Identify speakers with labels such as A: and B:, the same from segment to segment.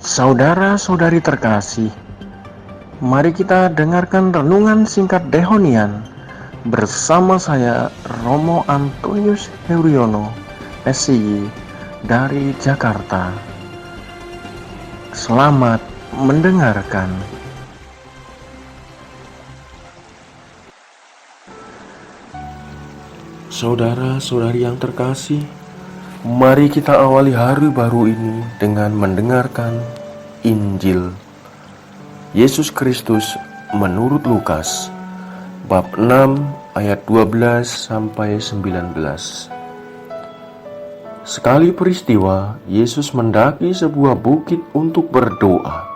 A: Saudara-saudari terkasih, mari kita dengarkan renungan singkat Dehonian bersama saya Romo Antonius Heuriono, SI dari Jakarta. Selamat mendengarkan. Saudara-saudari yang terkasih, mari kita awali hari baru ini dengan mendengarkan Injil Yesus Kristus menurut Lukas bab 6 ayat 12 sampai 19. Sekali peristiwa, Yesus mendaki sebuah bukit untuk berdoa.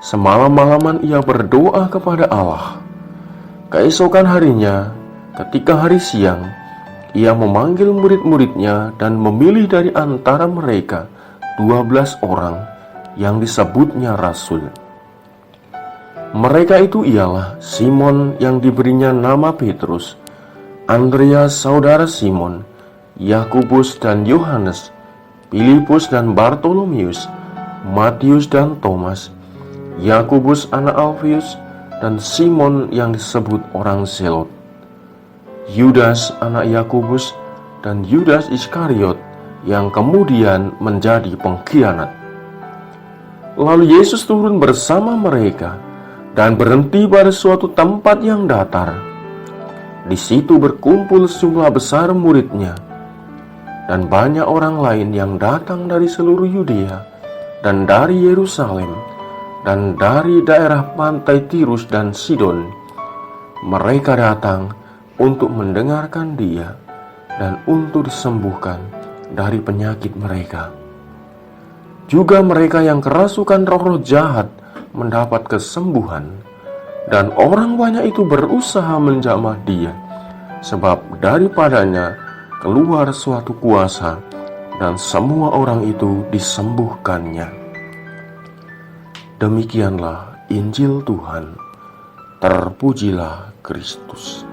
A: Semalam-malaman ia berdoa kepada Allah. Keesokan harinya, ketika hari siang, ia memanggil murid-muridnya dan memilih dari antara mereka 12 orang yang disebutnya rasul. Mereka itu ialah Simon yang diberinya nama Petrus, Andreas saudara Simon, Yakobus dan Yohanes, Filipus dan Bartolomeus, Matius dan Thomas, Yakobus anak Alfeus, dan Simon yang disebut orang Zelot, Yudas anak Yakobus, dan Yudas Iskariot yang kemudian menjadi pengkhianat. Lalu Yesus turun bersama mereka dan berhenti pada suatu tempat yang datar. Di situ berkumpul sejumlah besar muridnya dan banyak orang lain yang datang dari seluruh Yudea dan dari Yerusalem dan dari daerah pantai Tirus dan Sidon. Mereka datang untuk mendengarkan dia dan untuk disembuhkan dari penyakit mereka. Juga mereka yang kerasukan roh-roh jahat mendapat kesembuhan, dan orang banyak itu berusaha menjamah dia, sebab daripadanya keluar suatu kuasa, dan semua orang itu disembuhkannya. Demikianlah Injil Tuhan. Terpujilah Kristus.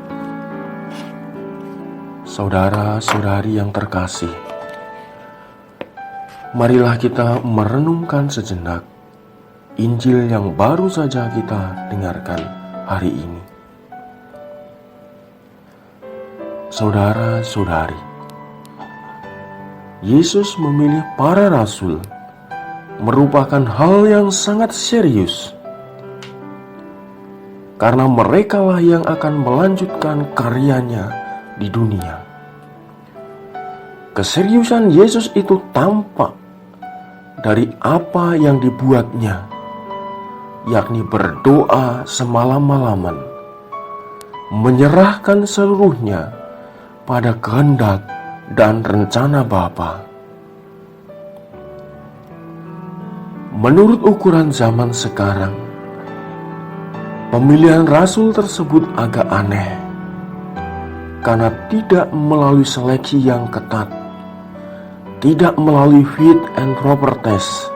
A: Saudara-saudari yang terkasih, marilah kita merenungkan sejenak Injil yang baru saja kita dengarkan hari ini. Saudara-saudari, Yesus memilih para rasul merupakan hal yang sangat serius, karena merekalah yang akan melanjutkan karyanya di dunia. Keseriusan Yesus itu tampak dari apa yang dibuatnya, yakni berdoa semalam-malaman, menyerahkan seluruhnya pada kehendak dan rencana Bapa. Menurut ukuran zaman sekarang, pemilihan rasul tersebut agak aneh, karena tidak melalui seleksi yang ketat, tidak melalui fit and proper test.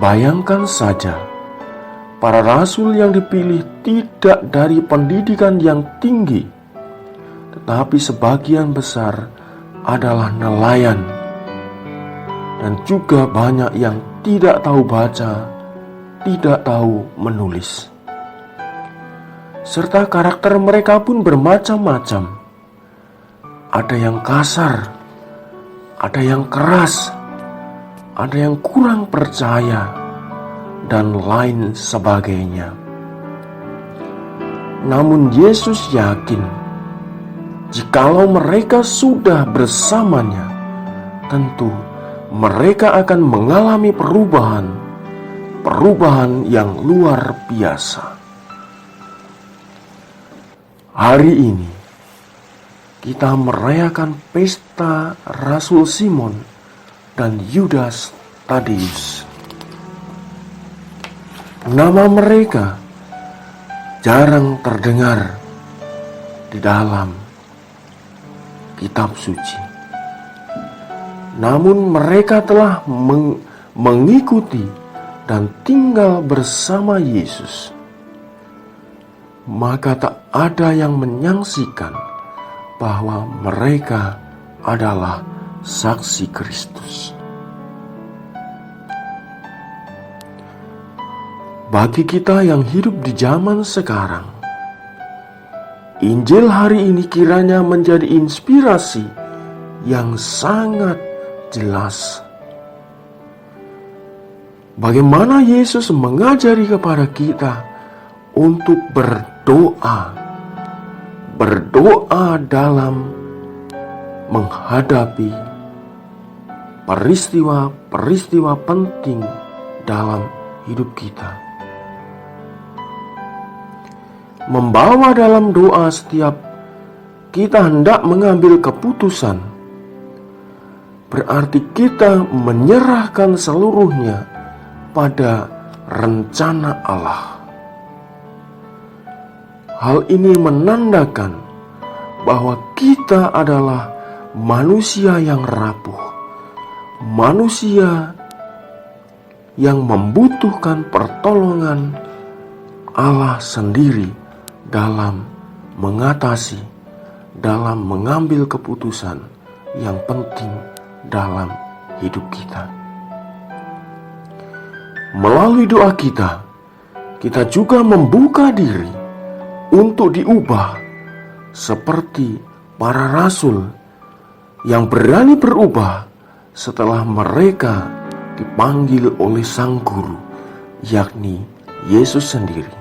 A: Bayangkan saja, para rasul yang dipilih tidak dari pendidikan yang tinggi, tetapi sebagian besar adalah nelayan, dan juga banyak yang tidak tahu baca, tidak tahu menulis. Serta karakter mereka pun bermacam-macam. Ada yang kasar, ada yang keras, ada yang kurang percaya, dan lain sebagainya. Namun Yesus yakin, jikalau mereka sudah bersamanya, tentu mereka akan mengalami perubahan yang luar biasa. Hari ini kita merayakan pesta Rasul Simon dan Yudas Tadeus. Nama mereka jarang terdengar di dalam kitab suci. Namun mereka telah mengikuti dan tinggal bersama Yesus. Maka tak ada yang menyaksikan bahwa mereka adalah saksi Kristus. bagi kita yang hidup di zaman sekarang, Injil hari ini kiranya menjadi inspirasi yang sangat jelas. Bagaimana Yesus mengajari kepada kita untuk berdoa dalam menghadapi peristiwa-peristiwa penting dalam hidup kita. Membawa dalam doa setiap kita hendak mengambil keputusan, berarti kita menyerahkan seluruhnya pada rencana Allah. Hal ini menandakan bahwa kita adalah manusia yang rapuh, manusia yang membutuhkan pertolongan Allah sendiri dalam mengatasi, dalam mengambil keputusan yang penting dalam hidup kita. Melalui doa kita juga membuka diri untuk diubah seperti para rasul yang berani berubah setelah mereka dipanggil oleh Sang Guru, yakni Yesus sendiri.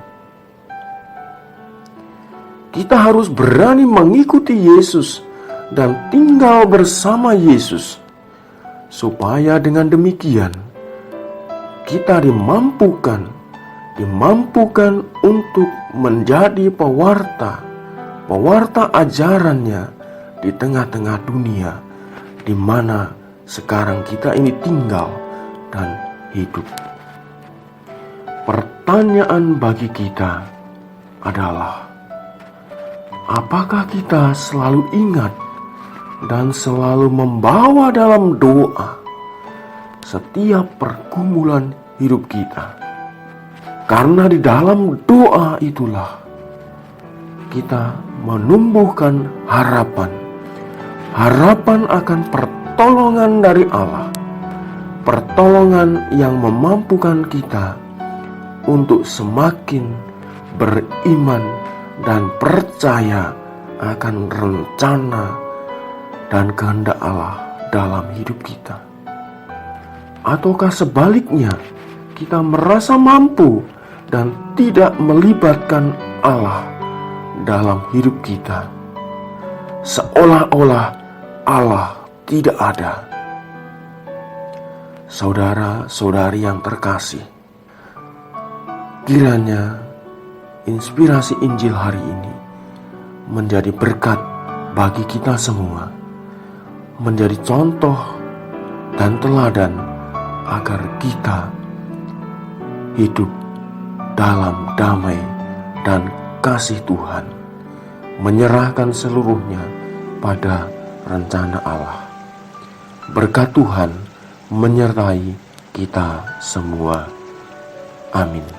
A: Kita harus berani mengikuti Yesus dan tinggal bersama Yesus, supaya dengan demikian kita dimampukan untuk menjadi pewarta ajarannya di tengah-tengah dunia di mana sekarang kita ini tinggal dan hidup. Pertanyaan bagi kita adalah, apakah kita selalu ingat dan selalu membawa dalam doa setiap pergumulan hidup kita? Karena di dalam doa itulah kita menumbuhkan harapan akan pertolongan dari Allah, pertolongan yang memampukan kita untuk semakin beriman dan percaya akan rencana dan kehendak Allah dalam hidup kita. Ataukah sebaliknya, kita merasa mampu dan tidak melibatkan Allah dalam hidup kita, seolah-olah Allah tidak ada. Saudara-saudari yang terkasih, kiranya inspirasi Injil hari ini menjadi berkat bagi kita semua, menjadi contoh dan teladan agar kita hidup dalam damai dan kasih Tuhan, menyerahkan seluruhnya pada rencana Allah. Berkat Tuhan menyertai kita semua. Amin.